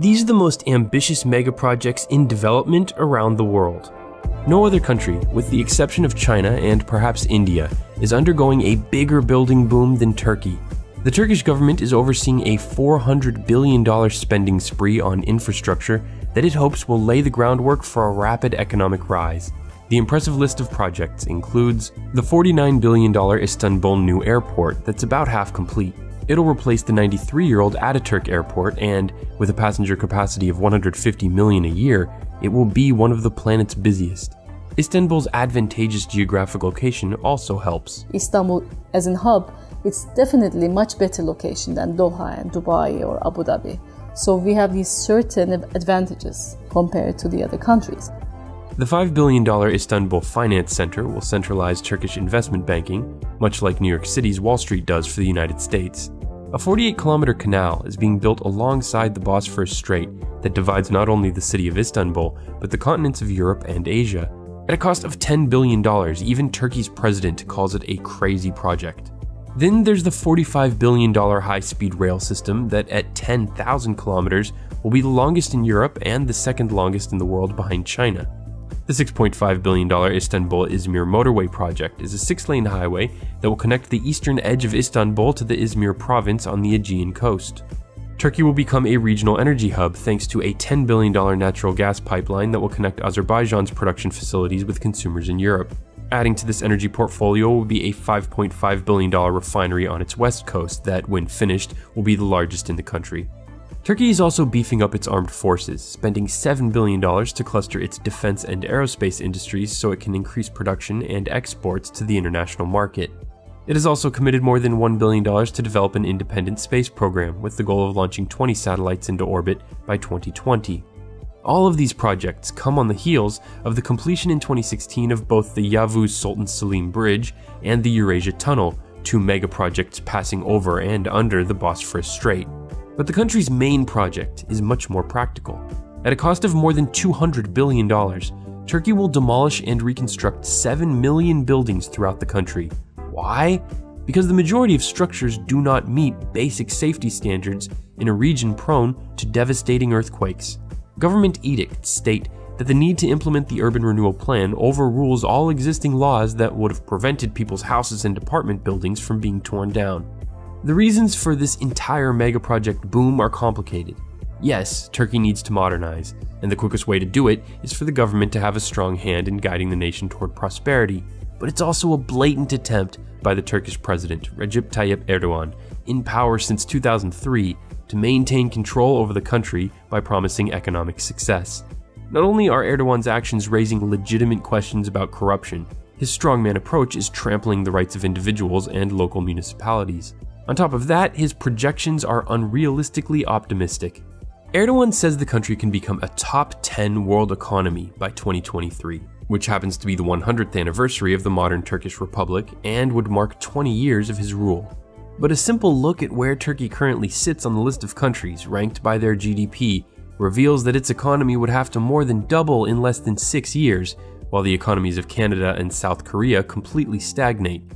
These are the most ambitious mega projects in development around the world. No other country, with the exception of China and perhaps India, is undergoing a bigger building boom than Turkey. The Turkish government is overseeing a $400 billion spending spree on infrastructure that it hopes will lay the groundwork for a rapid economic rise. The impressive list of projects includes the $49 billion Istanbul new airport that's about half complete. It'll replace the 93-year-old Ataturk Airport, and with a passenger capacity of 150 million a year, it will be one of the planet's busiest. Istanbul's advantageous geographic location also helps. Istanbul as a hub, it's definitely much better location than Doha and Dubai or Abu Dhabi. So we have these certain advantages compared to the other countries. The $5 billion Istanbul Finance Center will centralize Turkish investment banking, much like New York City's Wall Street does for the United States. A 48-kilometer canal is being built alongside the Bosphorus Strait that divides not only the city of Istanbul, but the continents of Europe and Asia. At a cost of $10 billion, even Turkey's president calls it a crazy project. Then there's the $45 billion high-speed rail system that at 10,000 kilometers will be the longest in Europe and the second longest in the world behind China. The $6.5 billion Istanbul-Izmir motorway project is a 6-lane highway that will connect the eastern edge of Istanbul to the Izmir province on the Aegean coast. Turkey will become a regional energy hub thanks to a $10 billion natural gas pipeline that will connect Azerbaijan's production facilities with consumers in Europe. Adding to this energy portfolio will be a $5.5 billion refinery on its west coast that, when finished, will be the largest in the country. Turkey is also beefing up its armed forces, spending $7 billion to cluster its defense and aerospace industries so it can increase production and exports to the international market. It has also committed more than $1 billion to develop an independent space program with the goal of launching 20 satellites into orbit by 2020. All of these projects come on the heels of the completion in 2016 of both the Yavuz Sultan Selim Bridge and the Eurasia Tunnel, two mega projects passing over and under the Bosphorus Strait. But the country's main project is much more practical. At a cost of more than $200 billion, Turkey will demolish and reconstruct 7 million buildings throughout the country. Why? Because the majority of structures do not meet basic safety standards in a region prone to devastating earthquakes. Government edicts state that the need to implement the urban renewal plan overrules all existing laws that would have prevented people's houses and apartment buildings from being torn down. The reasons for this entire mega project boom are complicated. Yes, Turkey needs to modernize, and the quickest way to do it is for the government to have a strong hand in guiding the nation toward prosperity, but it's also a blatant attempt by the Turkish president, Recep Tayyip Erdogan, in power since 2003, to maintain control over the country by promising economic success. Not only are Erdogan's actions raising legitimate questions about corruption, his strongman approach is trampling the rights of individuals and local municipalities. On top of that, his projections are unrealistically optimistic. Erdogan says the country can become a top 10 world economy by 2023, which happens to be the 100th anniversary of the modern Turkish Republic and would mark 20 years of his rule. But a simple look at where Turkey currently sits on the list of countries ranked by their GDP reveals that its economy would have to more than double in less than 6 years, while the economies of Canada and South Korea completely stagnate,